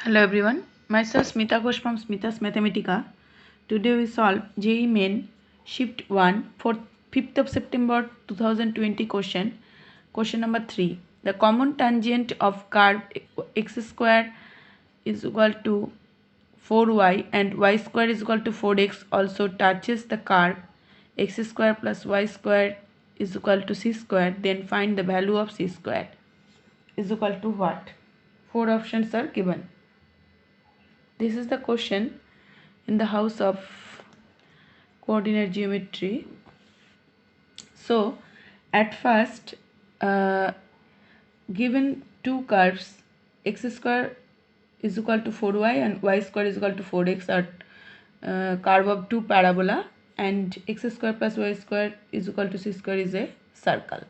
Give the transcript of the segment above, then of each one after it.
Hello everyone, myself Smita Ghosh from Smita's Mathematica. Today we solve JEE Main Shift 1 for 5th of September 2020 question. Question number 3. The common tangent of curve x square is equal to 4y and y square is equal to 4x also touches the curve x square plus y square is equal to c square. Then find the value of c square is equal to what? Four options are given. This is the question in the house of coordinate geometry. So at first, given two curves x square is equal to 4y and y square is equal to 4x are curve of two parabola, and x square plus y square is equal to c square is a circle.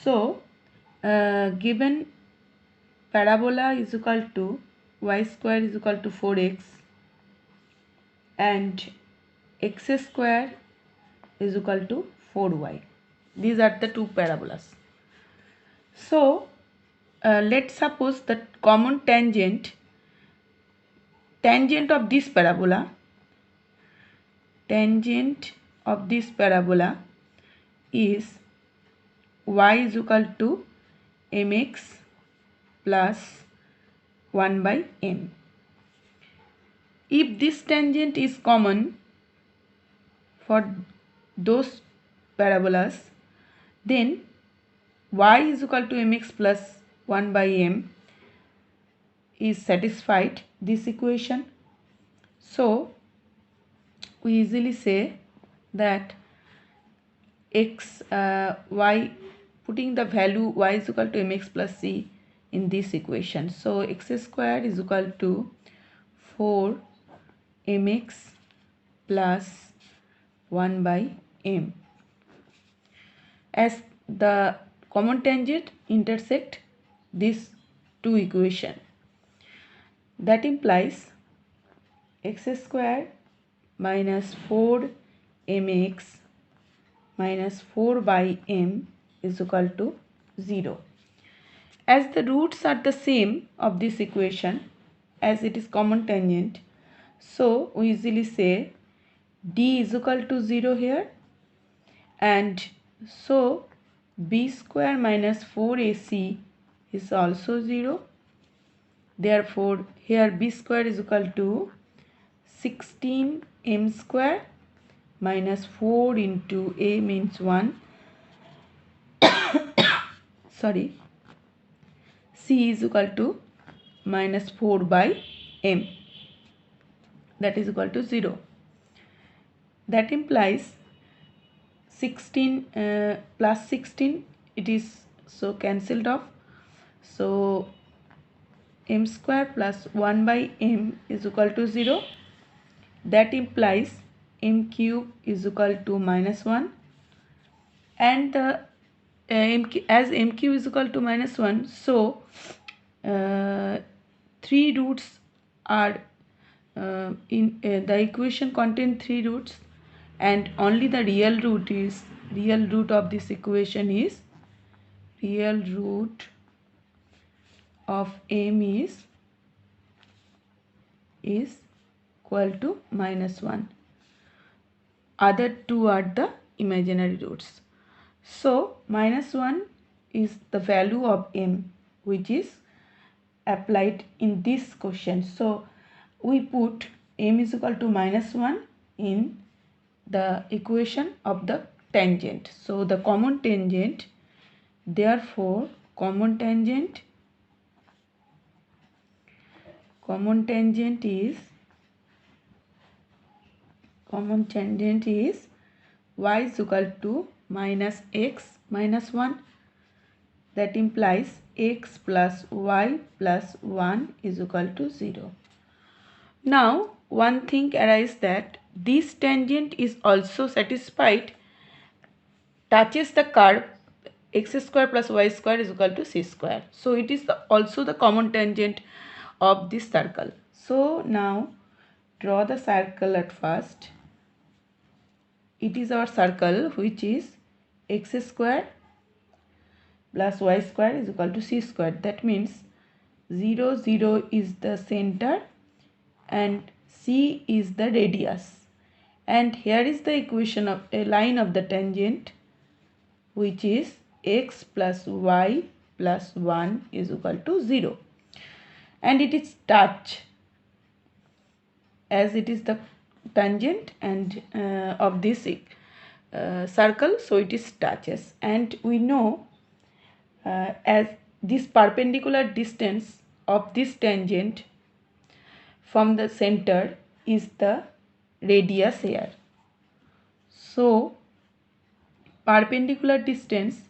So given parabola is equal to y square is equal to 4x and x square is equal to 4y. These are the two parabolas. So let's suppose that common tangent of this parabola is y is equal to mx plus 1 by m. If this tangent is common for those parabolas, then y is equal to mx plus 1 by m is satisfied this equation. So we easily say that y, putting the value y is equal to mx plus c in this equation. So x square is equal to 4 mx plus 1 by m, as the common tangent intersect these two equations. That implies x square minus 4 mx minus 4 by m is equal to 0. As the roots are the same of this equation, as it is common tangent, so we easily say d is equal to 0 here, and so b square minus 4ac is also 0. Therefore here b square is equal to 16 m square minus 4 into a means 1. Sorry, c is equal to minus 4 by m, that is equal to 0. That implies 16 plus 16, it is so cancelled off. So m square plus 1 by m is equal to 0. That implies m cube is equal to minus 1, and the as m cube is equal to minus 1, so 3 roots are in the equation contain 3 roots, and only the real root of this equation is real root of m is equal to minus 1. Other two are the imaginary roots. So minus 1 is the value of m which is applied in this question. So we put m is equal to minus 1 in the equation of the tangent. So the common tangent, therefore common tangent is y is equal to minus x minus 1. That implies x plus y plus 1 is equal to 0. Now one thing arises that this tangent is also satisfied, touches the curve x square plus y square is equal to c square. So it is also the common tangent of this circle. So now draw the circle at first. It is our circle which is x square plus y square is equal to c square. That means 0 0 is the center and C is the radius. And here is the equation of a line of the tangent, which is x plus y plus 1 is equal to 0. And it is touch, as it is the tangent and of this circle, so it is touches. And we know as this perpendicular distance of this tangent from the center is the radius here. So perpendicular distance,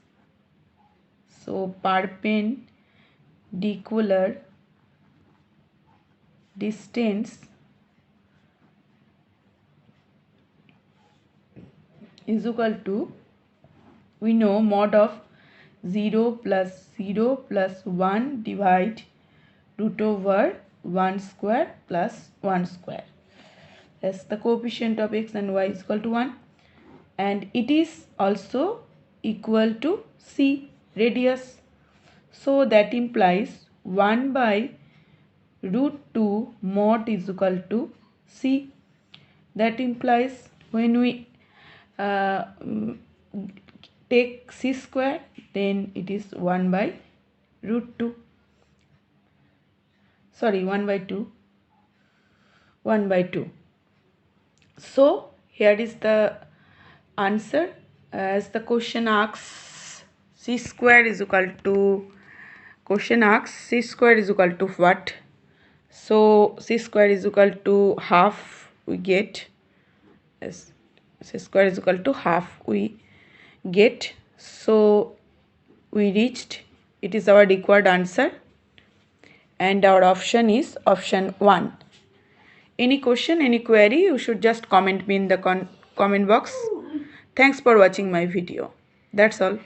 so perpendicular distance is equal to, we know, mod of 0 plus 0 plus 1 divide root over 1 square plus 1 square. As the coefficient of x and y is equal to 1, and it is also equal to C, radius. So that implies 1 by root 2 mod is equal to C. That implies when we take C square, then it is 1 by root 2. Sorry, 1 by 2. 1 by 2. So here is the answer. As the question asks, C square is equal to, question asks C square is equal to what? So C square is equal to half, we get. Yes, C square is equal to half, we get. So we reached, it is our required answer, and our option is option 1. Any question, any query, you should just comment me in the comment box. Thanks for watching my video. That's all.